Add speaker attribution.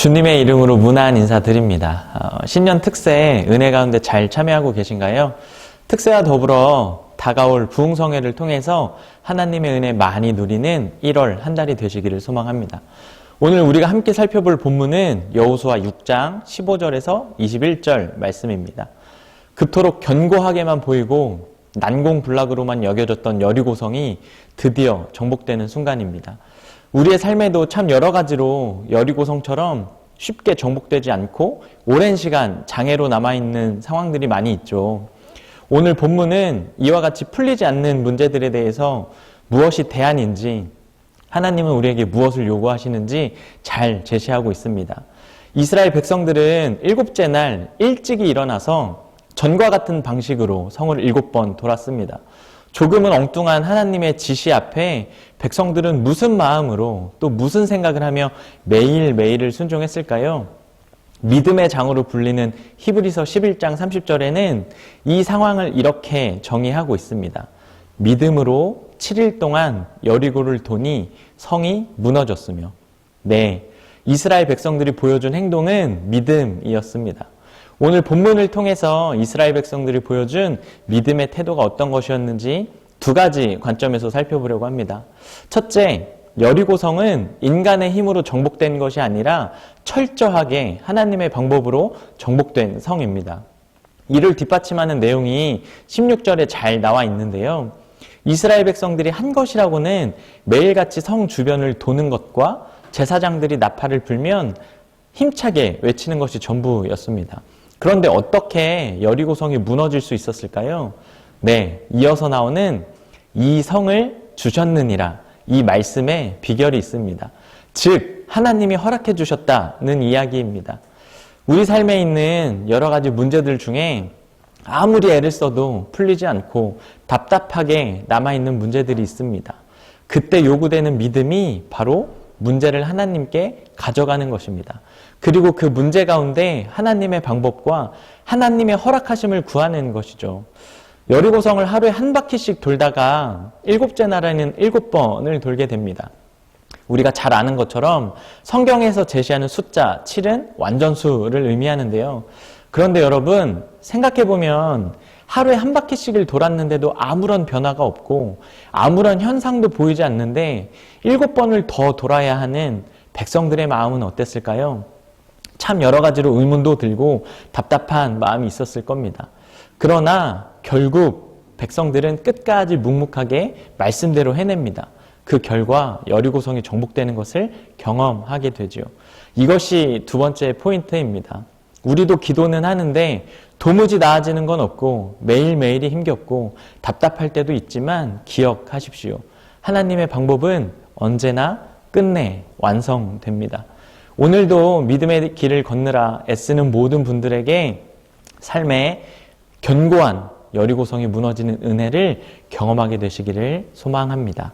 Speaker 1: 주님의 이름으로 문안 인사드립니다. 신년 특세에 은혜 가운데 잘 참여하고 계신가요? 특세와 더불어 다가올 부흥성회를 통해서 하나님의 은혜 많이 누리는 1월 한 달이 되시기를 소망합니다. 오늘 우리가 함께 살펴볼 본문은 여호수아 6장 15절에서 21절 말씀입니다. 그토록 견고하게만 보이고 난공불락으로만 여겨졌던 여리고성이 드디어 정복되는 순간입니다. 우리의 삶에도 참 여러 가지로 여리고성처럼 쉽게 정복되지 않고 오랜 시간 장애로 남아있는 상황들이 많이 있죠. 오늘 본문은 이와 같이 풀리지 않는 문제들에 대해서 무엇이 대안인지, 하나님은 우리에게 무엇을 요구하시는지 잘 제시하고 있습니다. 이스라엘 백성들은 일곱째 날 일찍이 일어나서 전과 같은 방식으로 성을 7번 돌았습니다. 조금은 엉뚱한 하나님의 지시 앞에 백성들은 무슨 마음으로 또 무슨 생각을 하며 매일매일을 순종했을까요? 믿음의 장으로 불리는 히브리서 11장 30절에는 이 상황을 이렇게 정의하고 있습니다. 믿음으로 7일 동안 여리고를 도니 성이 무너졌으며. 네, 이스라엘 백성들이 보여준 행동은 믿음이었습니다. 오늘 본문을 통해서 이스라엘 백성들이 보여준 믿음의 태도가 어떤 것이었는지 두 가지 관점에서 살펴보려고 합니다. 첫째, 여리고성은 인간의 힘으로 정복된 것이 아니라 철저하게 하나님의 방법으로 정복된 성입니다. 이를 뒷받침하는 내용이 16절에 잘 나와 있는데요. 이스라엘 백성들이 한 것이라고는 매일같이 성 주변을 도는 것과 제사장들이 나팔을 불면 힘차게 외치는 것이 전부였습니다. 그런데 어떻게 여리고성이 무너질 수 있었을까요? 네, 이어서 나오는 이 성을 주셨느니라, 이 말씀에 비결이 있습니다. 즉, 하나님이 허락해 주셨다는 이야기입니다. 우리 삶에 있는 여러 가지 문제들 중에 아무리 애를 써도 풀리지 않고 답답하게 남아있는 문제들이 있습니다. 그때 요구되는 믿음이 바로 문제를 하나님께 가져가는 것입니다. 그리고 그 문제 가운데 하나님의 방법과 하나님의 허락하심을 구하는 것이죠. 여리고성을 하루에 한 바퀴씩 돌다가 7째 날에는 7번을 돌게 됩니다. 우리가 잘 아는 것처럼 성경에서 제시하는 숫자 7은 완전수를 의미하는데요. 그런데 여러분, 생각해보면 하루에 한 바퀴씩을 돌았는데도 아무런 변화가 없고 아무런 현상도 보이지 않는데 7번을 더 돌아야 하는 백성들의 마음은 어땠을까요? 참 여러 가지로 의문도 들고 답답한 마음이 있었을 겁니다. 그러나 결국 백성들은 끝까지 묵묵하게 말씀대로 해냅니다. 그 결과 여리고성이 정복되는 것을 경험하게 되죠. 이것이 두 번째 포인트입니다. 우리도 기도는 하는데 도무지 나아지는 건 없고 매일매일이 힘겹고 답답할 때도 있지만 기억하십시오. 하나님의 방법은 언제나 끝내 완성됩니다. 오늘도 믿음의 길을 걷느라 애쓰는 모든 분들에게 삶에 견고한 여리고성이 무너지는 은혜를 경험하게 되시기를 소망합니다.